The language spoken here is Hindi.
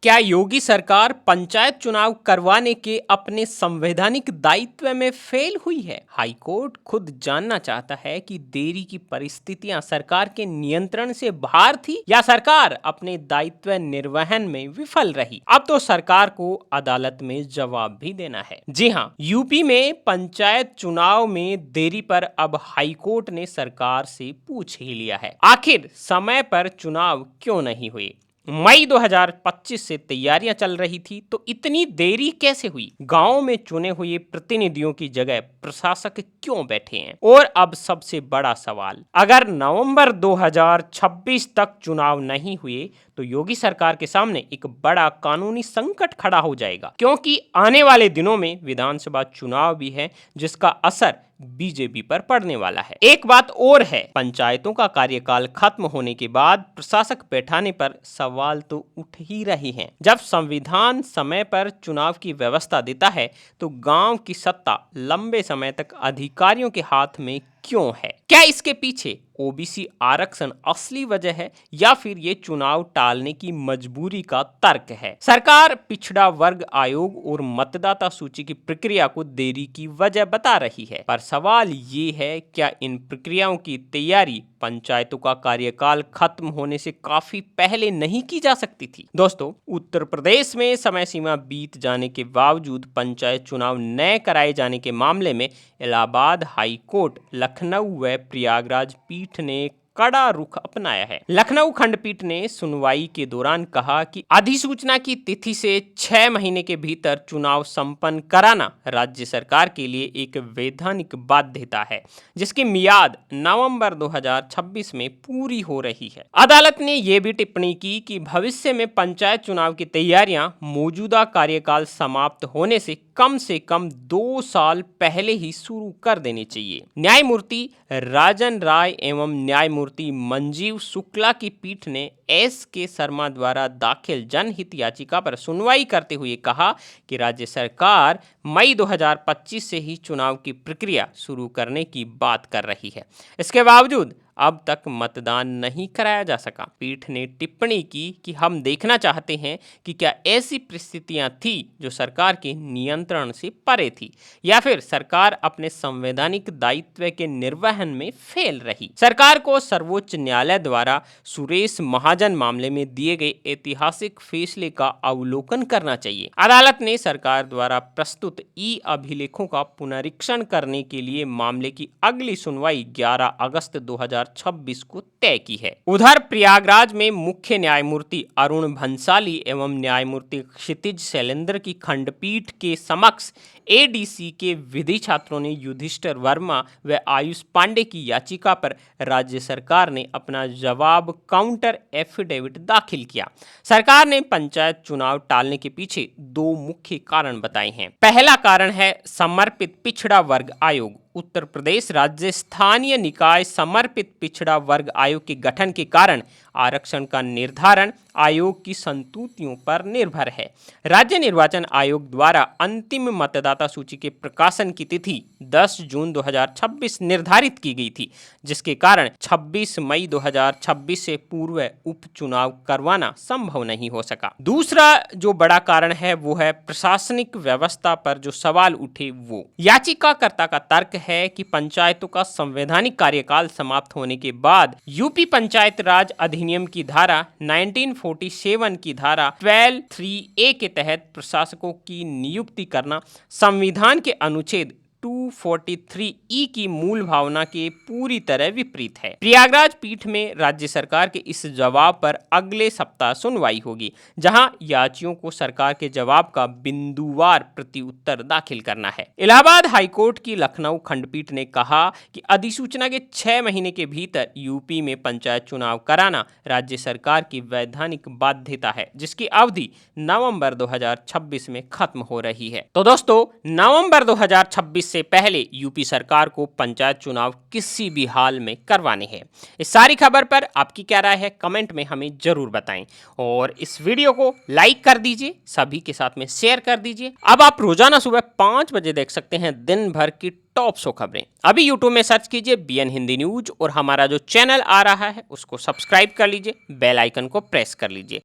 क्या योगी सरकार पंचायत चुनाव करवाने के अपने संवैधानिक दायित्व में फेल हुई है? हाईकोर्ट खुद जानना चाहता है कि देरी की परिस्थितियां सरकार के नियंत्रण से बाहर थी या सरकार अपने दायित्व निर्वहन में विफल रही। अब तो सरकार को अदालत में जवाब भी देना है। जी हाँ, यूपी में पंचायत चुनाव में देरी पर अब हाईकोर्ट ने सरकार से पूछ ही लिया है, आखिर समय पर चुनाव क्यों नहीं हुए। मई 2025 से तैयारियां चल रही थी, तो इतनी देरी कैसे हुई? गांव में चुने हुए प्रतिनिधियों की जगह प्रशासक क्यों बैठे हैं? और अब सबसे बड़ा सवाल, अगर नवंबर 2026 तक चुनाव नहीं हुए तो योगी सरकार के सामने एक बड़ा कानूनी संकट खड़ा हो जाएगा, क्योंकि आने वाले दिनों में विधानसभा चुनाव भी है जिसका असर बीजेपी पर पड़ने वाला है। एक बात और है, पंचायतों का कार्यकाल खत्म होने के बाद प्रशासक बैठाने पर सवाल तो उठ ही रहे हैं। जब संविधान समय पर चुनाव की व्यवस्था देता है तो गांव की सत्ता लंबे समय तक अधिकारियों के हाथ में क्यों है? क्या इसके पीछे ओबीसी आरक्षण असली वजह है या फिर ये चुनाव टालने की मजबूरी का तर्क है? सरकार पिछड़ा वर्ग आयोग और मतदाता सूची की प्रक्रिया को देरी की वजह बता रही है, पर सवाल ये है, क्या इन प्रक्रियाओं की तैयारी पंचायतों का कार्यकाल खत्म होने से काफी पहले नहीं की जा सकती थी? दोस्तों, उत्तर प्रदेश में समय सीमा बीत जाने के बावजूद पंचायत चुनाव न कराए जाने के मामले में इलाहाबाद हाई कोर्ट, लखनऊ व प्रयागराज पीठ ने कड़ा रुख अपनाया है। लखनऊ खंडपीठ ने सुनवाई के दौरान कहा कि अधिसूचना की तिथि से 6 महीने के भीतर चुनाव संपन्न कराना राज्य सरकार के लिए एक वैधानिक बाध्यता है, जिसकी मियाद नवंबर 2026 में पूरी हो रही है। अदालत ने यह भी टिप्पणी की कि भविष्य में पंचायत चुनाव की तैयारियां मौजूदा कार्यकाल समाप्त होने से कम 2 साल पहले ही शुरू कर देनी चाहिए। न्यायमूर्ति राजन राय एवं न्यायमूर्ति मंजीव शुक्ला की पीठ ने के शर्मा द्वारा दाखिल जनहित याचिका पर सुनवाई करते हुए कहा कि राज्य सरकार मई 2025 से ही चुनाव की प्रक्रिया शुरू करने की बात कर रही है। इसके बावजूद अब तक मतदान नहीं कराया जा सका। पीठ ने टिप्पणी की कि हम देखना चाहते हैं कि क्या ऐसी परिस्थितियां थी जो सरकार के नियंत्रण से परे थी या फिर सरकार अपने संवैधानिक दायित्व के निर्वहन में फेल रही। सरकार को सर्वोच्च न्यायालय द्वारा सुरेश महाजन मामले में दिए गए ऐतिहासिक फैसले का अवलोकन करना चाहिए। अदालत ने सरकार द्वारा प्रस्तुत ई अभिलेखों का पुनरीक्षण करने के लिए मामले की अगली सुनवाई 11 अगस्त 2026 को तय की है। उधर प्रयागराज में मुख्य न्यायमूर्ति अरुण भंसाली एवं न्यायमूर्ति क्षितिज शैलेंद्र की खंडपीठ के समक्ष एडीसी के विधि छात्रों ने युधिष्ठिर वर्मा व आयुष पांडे की याचिका पर राज्य सरकार ने अपना जवाब काउंटर एफिडेविट दाखिल किया। सरकार ने पंचायत चुनाव टालने के पीछे 2 मुख्य कारण बताए हैं। पहला कारण है समर्पित पिछड़ा वर्ग आयोग। उत्तर प्रदेश राज्य स्थानीय निकाय समर्पित पिछड़ा वर्ग आयोग के गठन के कारण आरक्षण का निर्धारण आयोग की संतुतियों पर निर्भर है। राज्य निर्वाचन आयोग द्वारा अंतिम मतदाता सूची के प्रकाशन की तिथि 10 जून 2026 निर्धारित की गई थी, जिसके कारण 26 मई 2026 से पूर्व उपचुनाव करवाना संभव नहीं हो सका। दूसरा जो बड़ा कारण है वो है प्रशासनिक व्यवस्था पर जो सवाल उठे वो। याचिकाकर्ता का तर्क है कि पंचायतों का संवैधानिक कार्यकाल समाप्त होने के बाद यूपी पंचायत राज अधिनियम की धारा 1947 की धारा 12(3)(a) के तहत प्रशासकों की नियुक्ति करना संविधान के अनुच्छेद 243(e) की मूल भावना के पूरी तरह विपरीत है। प्रयागराज पीठ में राज्य सरकार के इस जवाब पर अगले सप्ताह सुनवाई होगी, जहां याचियों को सरकार के जवाब का बिंदुवार प्रत्युत्तर दाखिल करना है। इलाहाबाद हाईकोर्ट की लखनऊ खंडपीठ ने कहा कि अधिसूचना के 6 महीने के भीतर यूपी में पंचायत चुनाव कराना राज्य सरकार की वैधानिक बाध्यता है, जिसकी अवधि नवंबर 2026 में खत्म हो रही है। तो दोस्तों, नवंबर 2026 से पहले यूपी सरकार को पंचायत चुनाव किसी भी हाल में करवाने हैं। इस सारी खबर पर आपकी क्या राय है, कमेंट में हमें जरूर बताएं और इस वीडियो को लाइक कर दीजिए, सभी के साथ में शेयर कर दीजिए। अब आप रोजाना सुबह 5 बजे देख सकते हैं दिन भर की टॉप 100 खबरें। अभी यूट्यूब में सर्च कीजिए BN हिंदी न्यूज और हमारा जो चैनल आ रहा है उसको सब्सक्राइब कर लीजिए, बेल आइकन को प्रेस कर लीजिए।